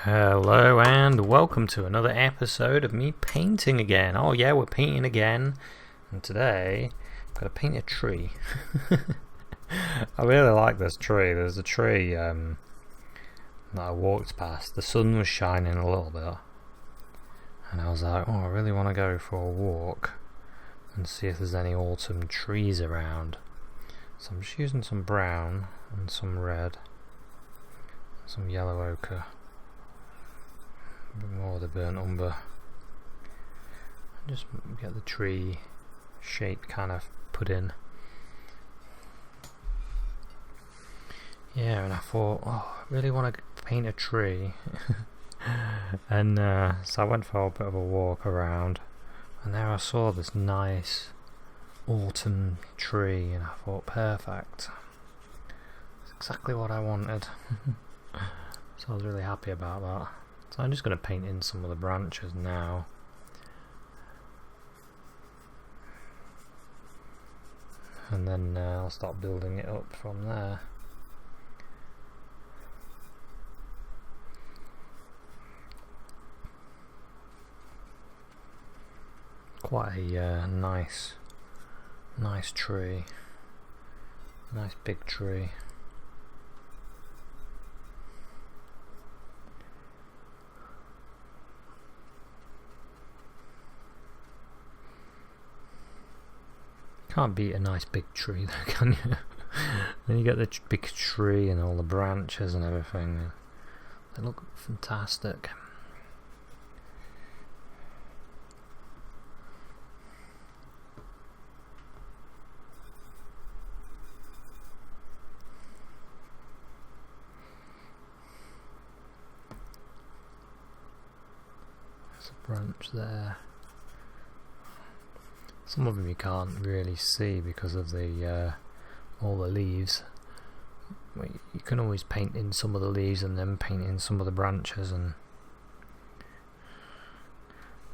Hello and welcome to another episode of me painting again. Oh yeah, we're painting again, and today I've got to paint a tree. I really like this tree. There's a tree that I walked past. The sun was shining a little bit and I was like, oh, I really want to go for a walk and see if there's any autumn trees around. So I'm just using some brown and some red, some yellow ochre, a bit more of the burnt umber. Just get the tree shape kind of put in. Yeah, and I thought, oh, I really want to paint a tree. And so I went for a bit of a walk around, and there I saw this nice autumn tree, and I thought, perfect. It's exactly what I wanted. So I was really happy about that. So I'm just going to paint in some of the branches now. And then I'll start building it up from there. Quite a nice tree. Nice big tree. Can't beat a nice big tree though, can you? Then you get the big tree and all the branches and everything. They look fantastic. There's a branch there. Some of them you can't really see because of the all the leaves. You can always paint in some of the leaves and then paint in some of the branches, and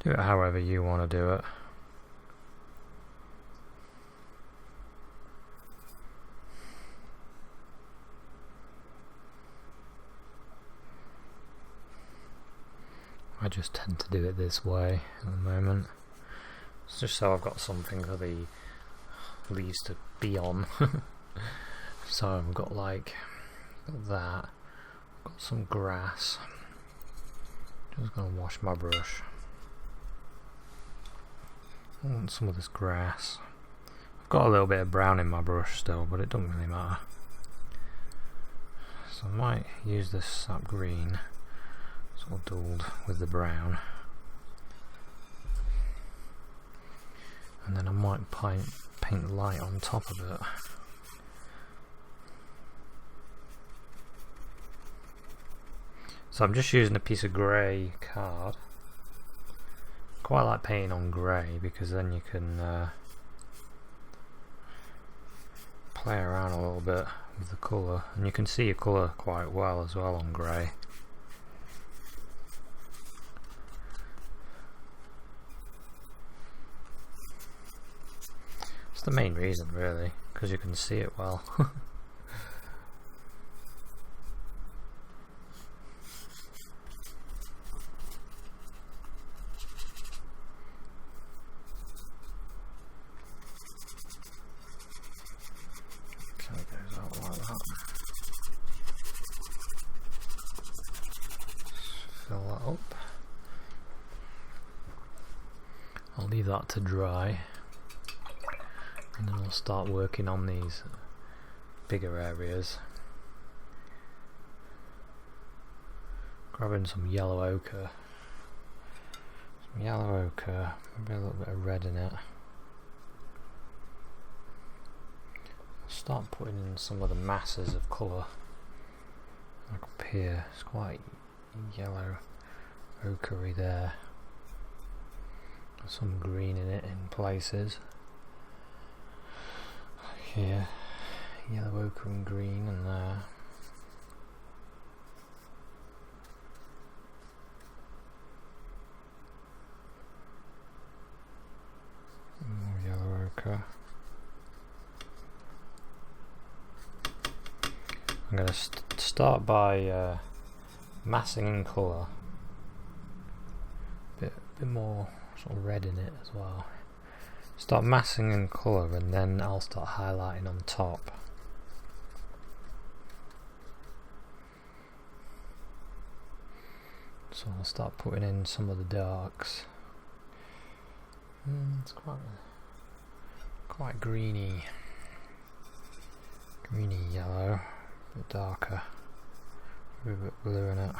do it however you want to do it. I just tend to do it this way at the moment. It's just so I've got something for the leaves to be on. So I've got like that. I've got some grass. Just gonna wash my brush. I want some of this grass. I've got a little bit of brown in my brush still, but it doesn't really matter. So I might use this sap green, sort of dulled with the brown. And then I might paint light on top of it. So I'm just using a piece of grey card. Quite like painting on grey because then you can play around a little bit with the colour, and you can see your colour quite well as well on grey. It's the main reason really, because you can see it well. So it goes out like that. Fill that up. I'll leave that to dry. And then we'll start working on these bigger areas. Grabbing some yellow ochre. Some yellow ochre, maybe a little bit of red in it. I'll start putting in some of the masses of colour. Like up here, it's quite yellow ochre-y there. Some green in it in places. Here, yellow ochre and green, and there. More yellow ochre. I'm going to start by massing in colour. Bit more sort of red in it as well. Start massing in colour and then I'll start highlighting on top. So I'll start putting in some of the darks. It's quite greeny yellow, a bit darker, a bit blue in it.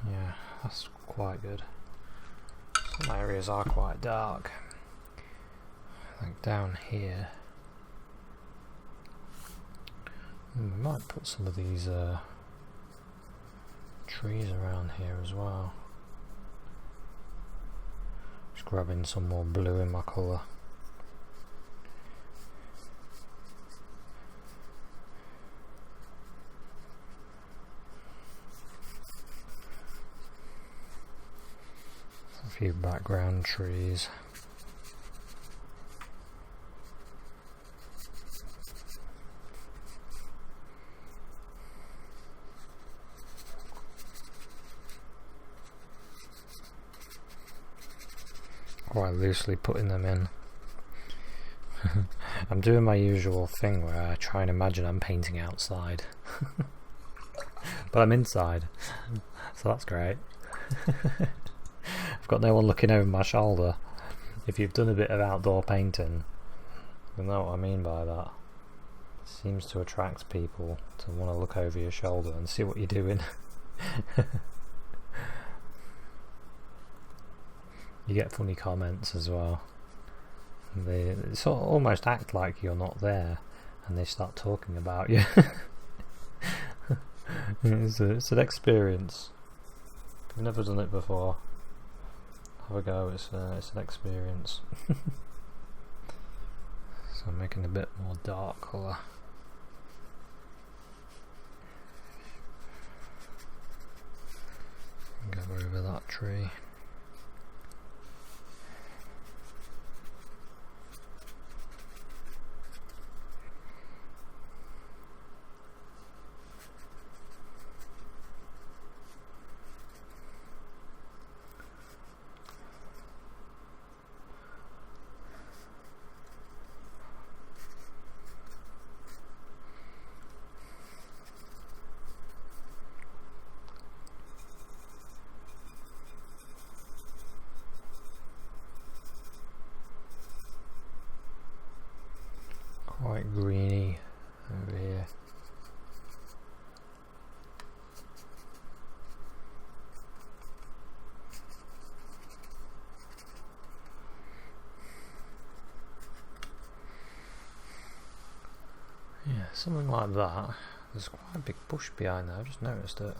Yeah, that's quite good. Some areas are quite dark, like down here. We might put some of these trees around here as well. Just grabbing some more blue in my colour. A few background trees. Quite loosely putting them in. I'm doing my usual thing where I try and imagine I'm painting outside. But I'm inside, so that's great. I've got no one looking over my shoulder. If you've done a bit of outdoor painting, you'll know what I mean by that. It seems to attract people to want to look over your shoulder and see what you're doing. You get funny comments as well. They sort of almost act like you're not there and they start talking about you. It's an experience. I've never done it before. Have a go, it's an experience. So I'm making a bit more dark colour. Go over that tree. Quite greeny over here. Yeah, something like that. There's quite a big bush behind there, I've just noticed it.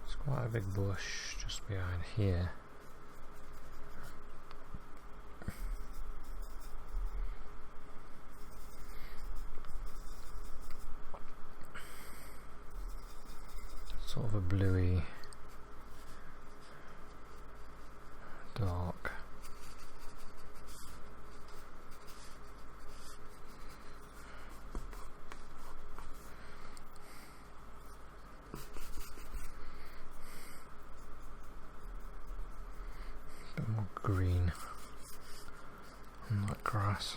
There's quite a big bush just behind here. Sort of a bluey, dark. A bit more green on that grass.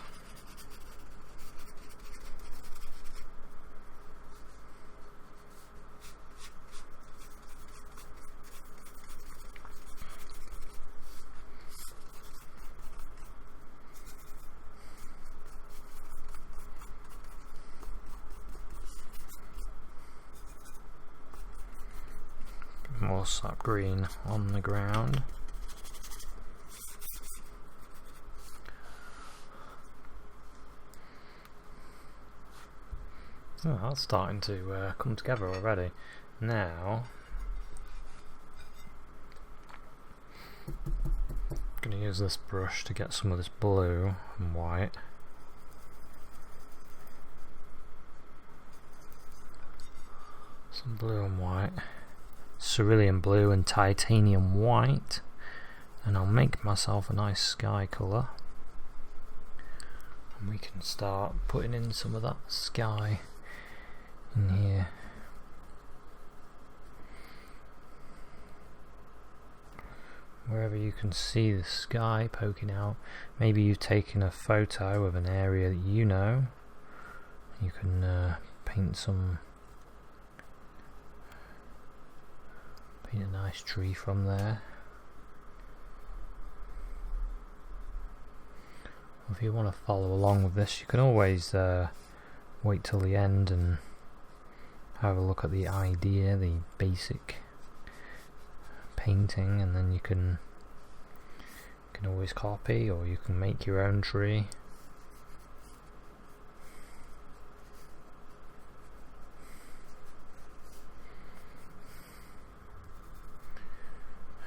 More sap green on the ground. Oh, that's starting to come together already. Now, I'm going to use this brush to get some of this blue and white. Some blue and white. Cerulean blue and titanium white, and I'll make myself a nice sky colour. we can start putting in some of that sky in here. Wherever you can see the sky poking out, maybe you've taken a photo of an area that you know. You can paint a nice tree from there. If you want to follow along with this, you can always wait till the end and have a look at the idea, the basic painting, and then you can always copy, or you can make your own tree.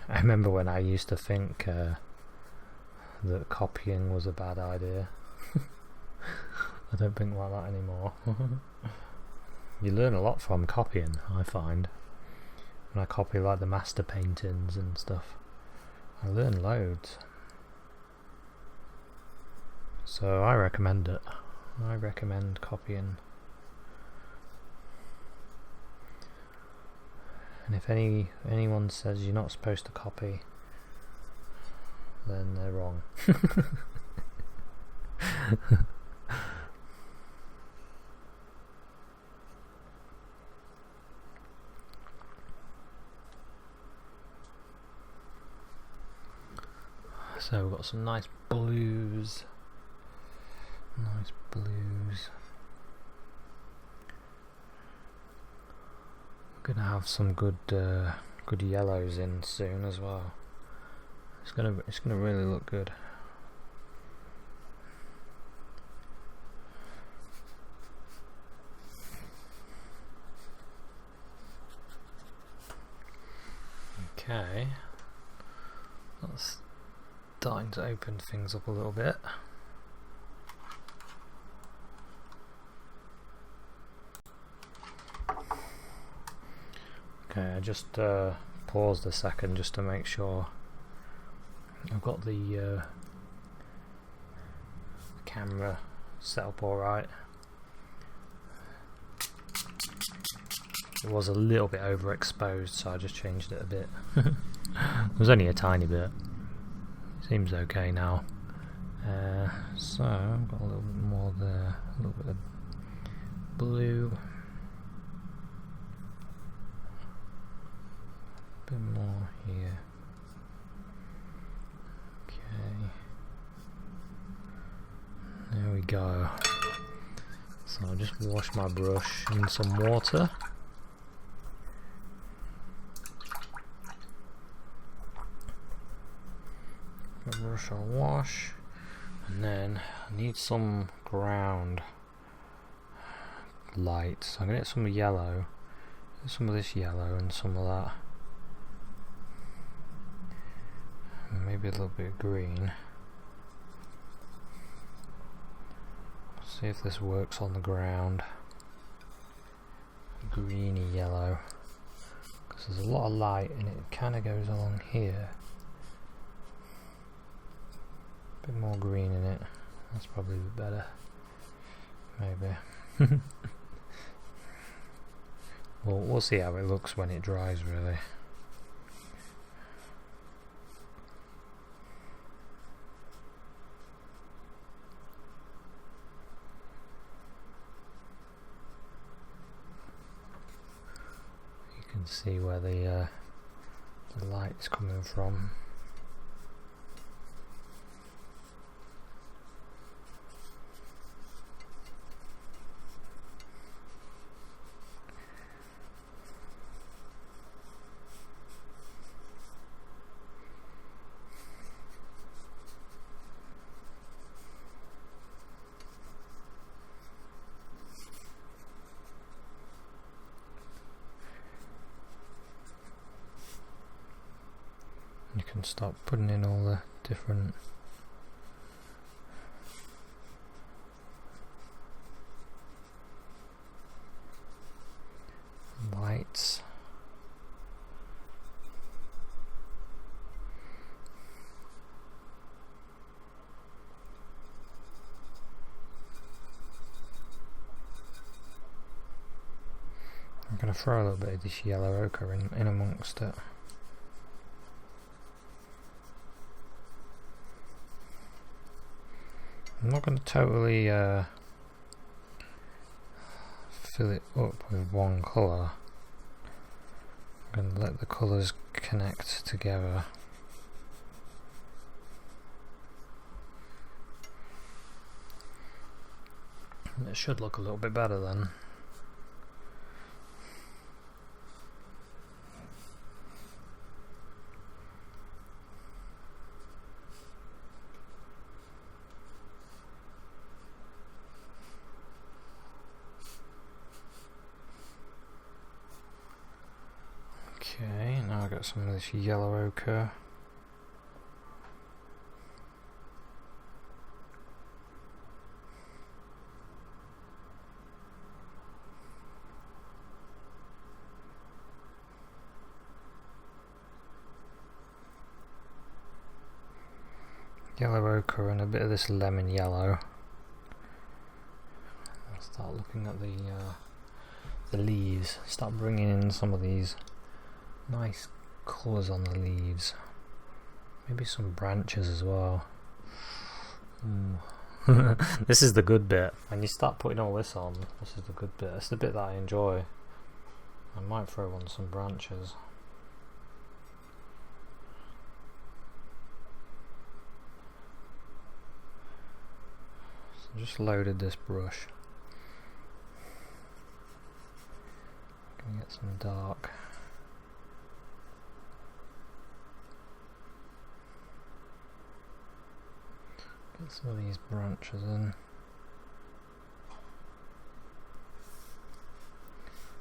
I remember when I used to think that copying was a bad idea. I don't think like that anymore. You learn a lot from copying, I find. When I copy like the master paintings and stuff, I learn loads. So I recommend it. I recommend copying. And if anyone says you're not supposed to copy, then they're wrong. So we've got some nice blues. Nice blues. We're gonna have some good yellows in soon as well. It's gonna really look good. Okay, that's starting to open things up a little bit. Okay, I just paused a second just to make sure I've got the camera set up alright. It was a little bit overexposed, so I just changed it a bit. It was only a tiny bit. Seems okay now. So I've got a little bit more there, a little bit of blue, a bit more here. Okay, there we go. So I'll just wash my brush in some water. Brush I'll wash, and then I need some ground light, so I'm going to get some yellow, some of this yellow and some of that, and maybe a little bit of green. See if this works on the ground. Greeny yellow, because there's a lot of light and it kind of goes along here. Bit more green in it, that's probably a bit better, maybe. Well, we'll see how it looks when it dries, really. You can see where the light's coming from. You can start putting in all the different lights. I'm going to throw a little bit of this yellow ochre in amongst it. I'm not going to totally fill it up with one colour. I'm going to let the colours connect together. It should look a little bit better then. Okay, now I've got some of this yellow ochre. Yellow ochre and a bit of this lemon yellow. I'll start looking at the leaves. Start bringing in some of these nice colours on the leaves. Maybe some branches as well. This is the good bit. When you start putting all this on, this is the good bit. It's the bit that I enjoy. I might throw on some branches. So just loaded this brush. Gonna get some dark. Get some of these branches in.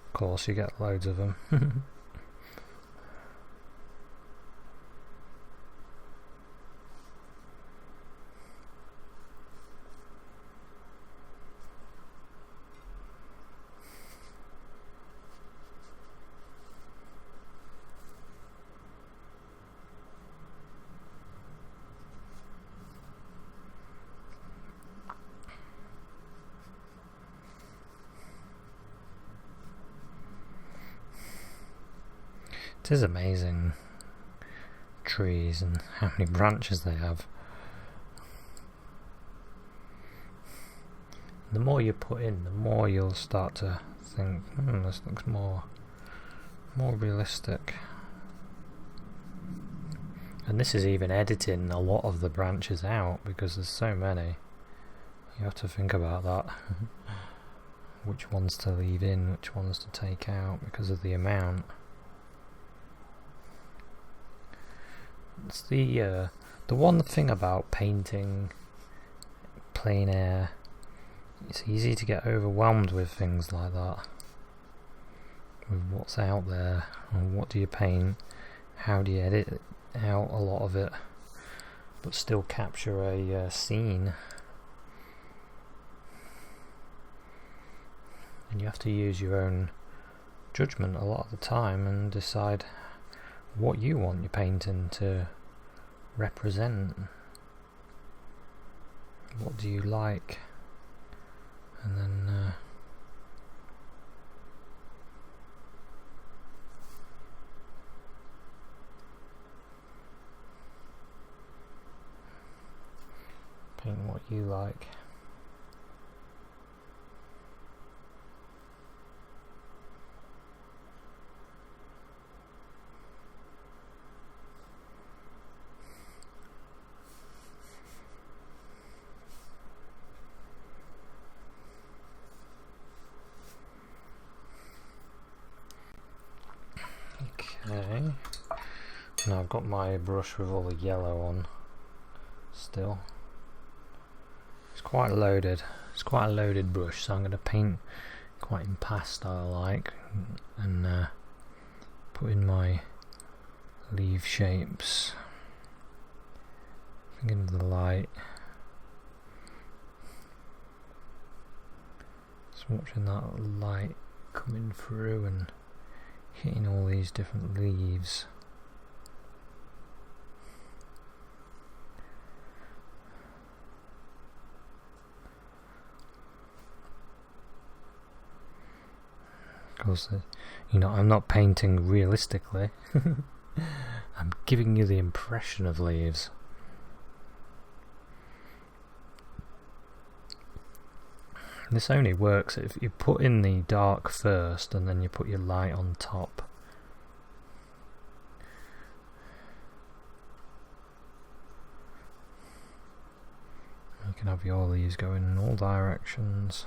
Of course, you get loads of them. It is amazing, trees and how many branches they have. The more you put in, the more you'll start to think, this looks more realistic. And this is even editing a lot of the branches out because there's so many. You have to think about that. Which ones to leave in, which ones to take out because of the amount. It's the one thing about painting plein air. It's easy to get overwhelmed with things like that. With what's out there, and what do you paint? How do you edit out a lot of it, but still capture a scene? And you have to use your own judgment a lot of the time and decide what you want your painting to represent. What do you like? And then paint what you like. Okay, now I've got my brush with all the yellow on still. It's quite loaded, it's quite a loaded brush, so I'm going to paint quite in pastel like and put in my leaf shapes, thinking of the light. Just watching that light coming through and hitting all these different leaves. Because I'm not painting realistically. I'm giving you the impression of leaves. This only works if you put in the dark first and then you put your light on top. You can have your leaves going in all directions.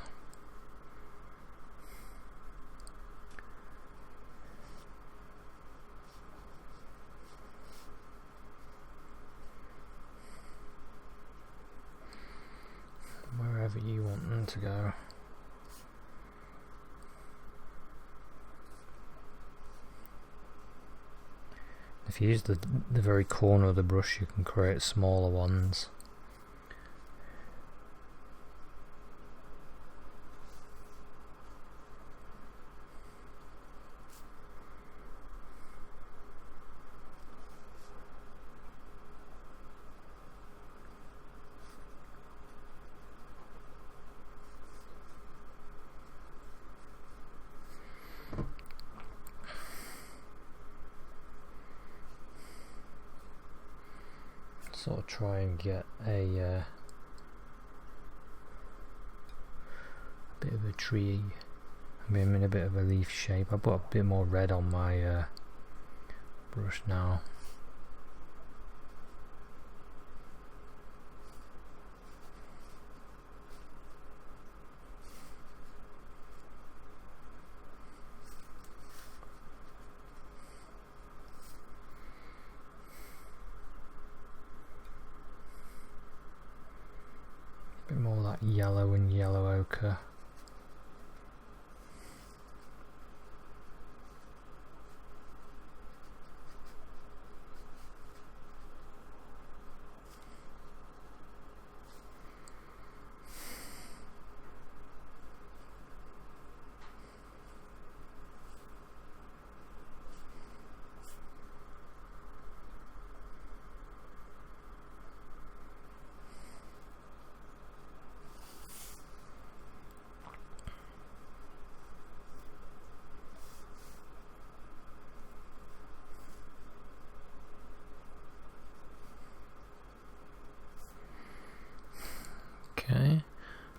Wherever you want them to go. If you use the very corner of the brush, you can create smaller ones. Sort of try and get a bit of a tree. I'm in a bit of a leaf shape. I put a bit more red on my brush now. Bit more like yellow and yellow ochre. Okay,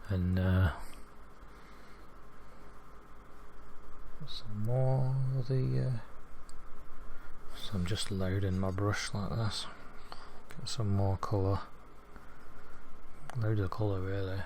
and some more of the. So I'm just loading my brush like this. Get some more colour. Load of colour really.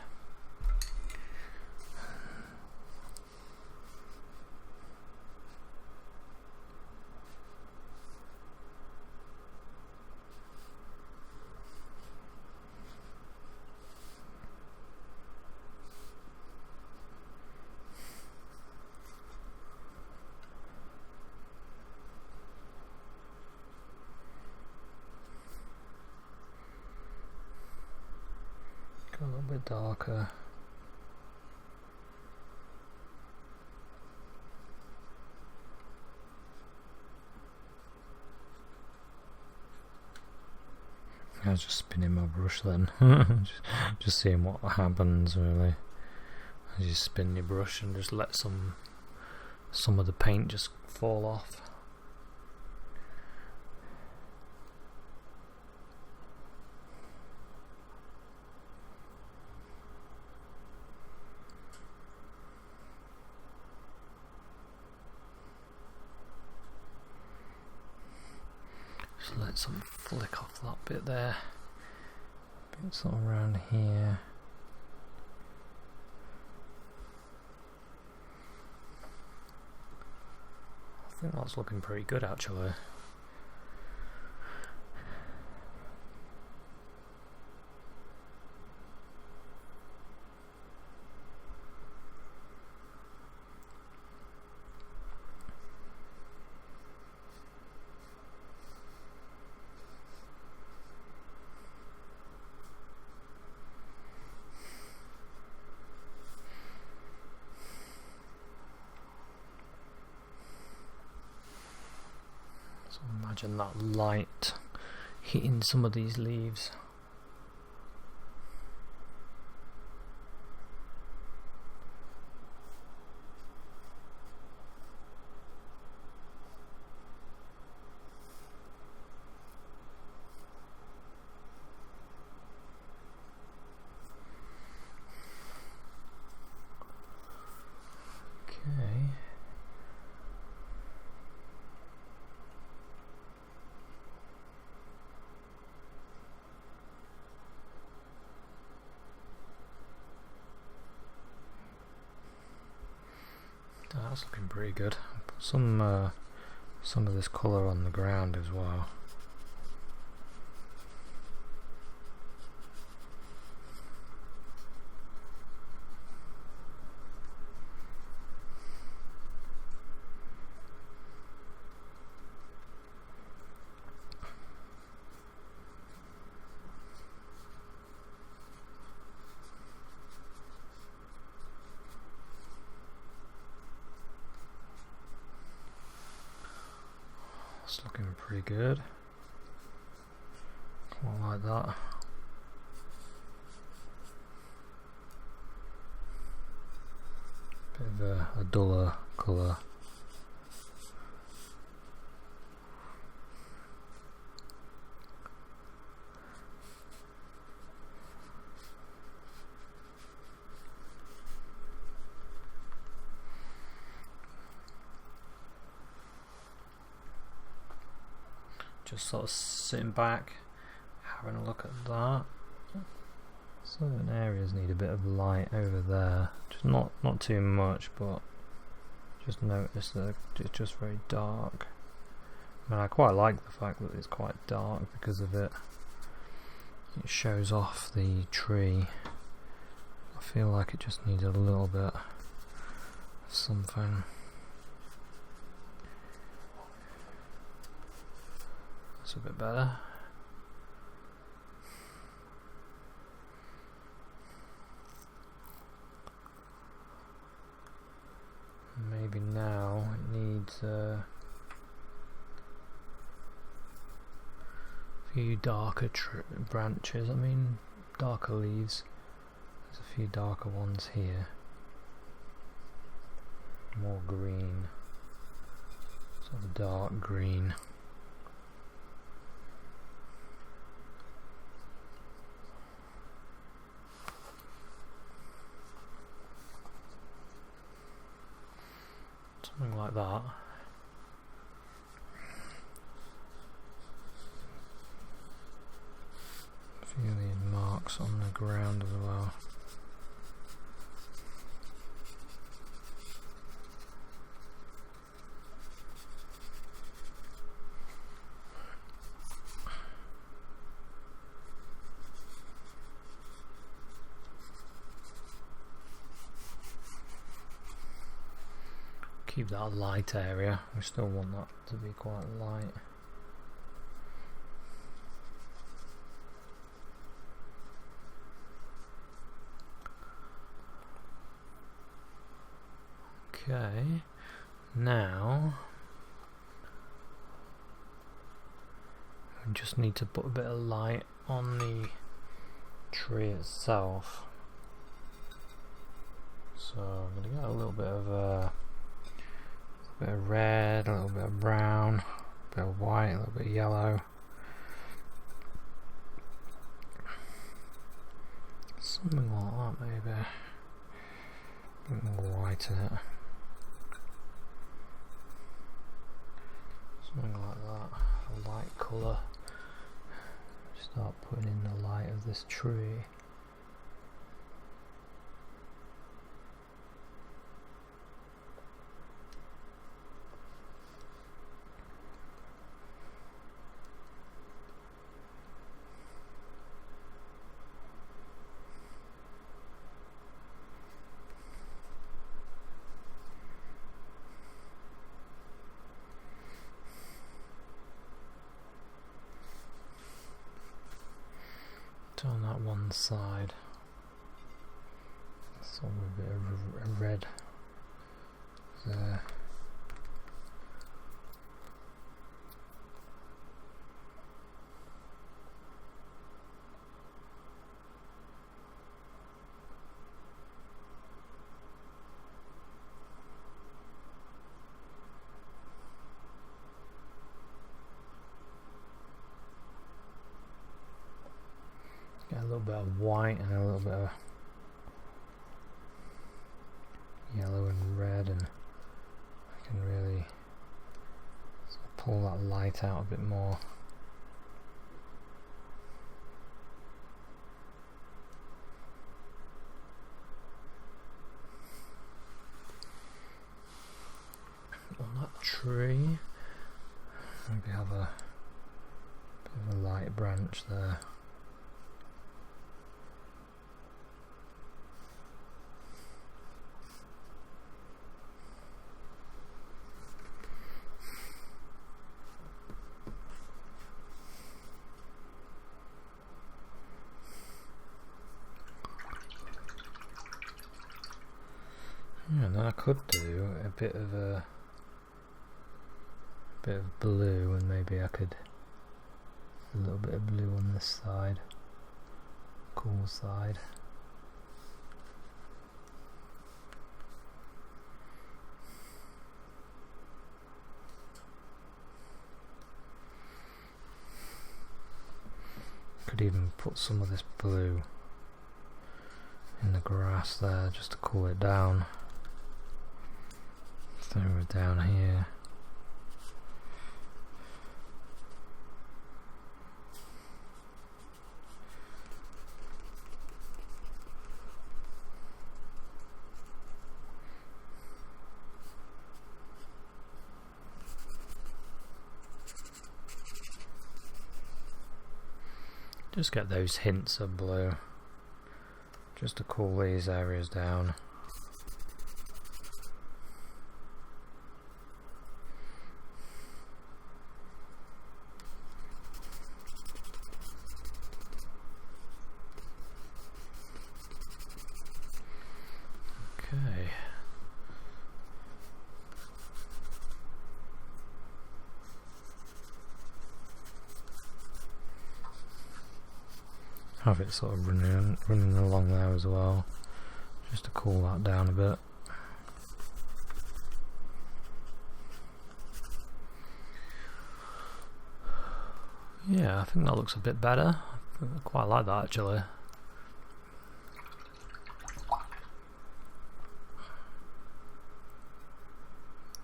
Go a little bit darker. I was just spinning my brush then. just seeing what happens really. As you spin your brush and just let some of the paint just fall off. Just let some flick off that bit there. Bits all around here. I think that's looking pretty good actually. So imagine that light hitting some of these leaves. That's looking pretty good. Put some of this colour on the ground as well. It's looking pretty good. Quite like that. Bit of a duller colour. Just sort of sitting back, having a look at that. Certain areas need a bit of light over there. Just not too much, but just notice that it's just very dark. I mean, I quite like the fact that it's quite dark because of it. It shows off the tree. I feel like it just needs a little bit of something. That's a bit better. Maybe now it needs a few darker branches, darker leaves. There's a few darker ones here. More green, sort of dark green. Something like that. A few of these marks on the ground as well. Keep that light area. We still want that to be quite light. Okay, now we just need to put a bit of light on the tree itself. So I'm going to get a little bit of red, a little bit of brown, a bit of white, a little bit of yellow. Something like that maybe. A bit more white in it. Something like that. A light colour. Start putting in the light of this tree. On that one side, so a bit of red there. Get a little bit of white and a little bit of yellow and red, and I can really sort of pull that light out a bit more. tree. Maybe have a bit of a light branch there. Yeah, and then I could do a bit of blue, and maybe I could a little bit of blue on this side, cool side. Could even put some of this blue in the grass there just to cool it down. Same with down here. Just get those hints of blue just to cool these areas down. Okay. Have it sort of running along there as well, just to cool that down a bit. Yeah, I think that looks a bit better. I quite like that actually.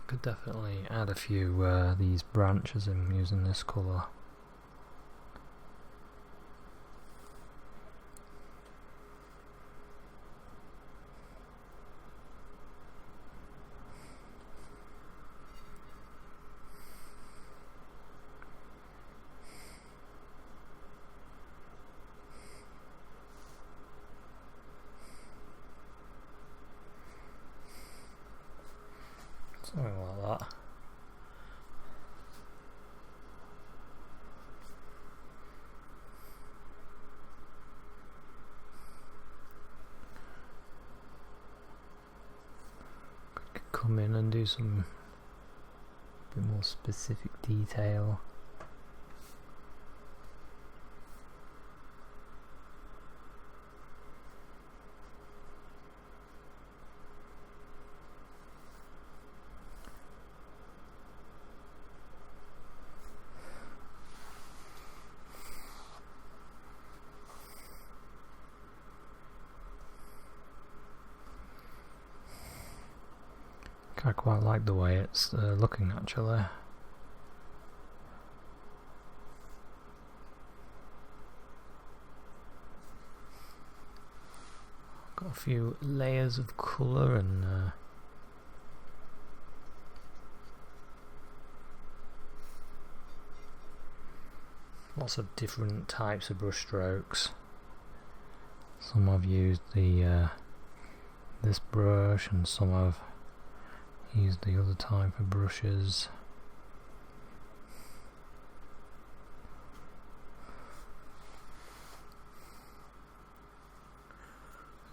Could definitely add a few these branches in using this colour. Something like that. Could come in and do some bit more specific detail. I quite like the way it's looking actually. Got a few layers of colour and lots of different types of brush strokes. Some I've used the this brush, and some I've used the other type of brushes.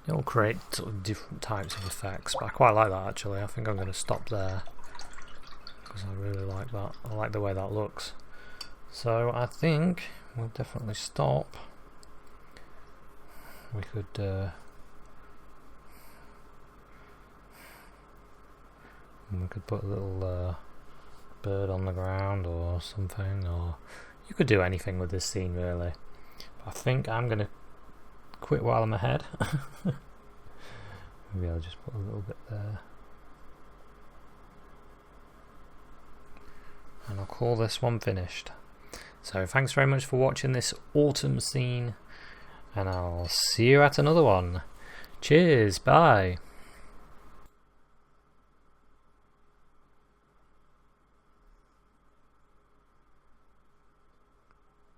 They all create sort of different types of effects, but I quite like that actually. I think I'm going to stop there because I really like that. I like the way that looks. So I think we'll definitely stop. We could put a little bird on the ground or something, or you could do anything with this scene really. But I think I'm going to quit while I'm ahead. Maybe I'll just put a little bit there. And I'll call this one finished. So thanks very much for watching this autumn scene, and I'll see you at another one. Cheers, bye.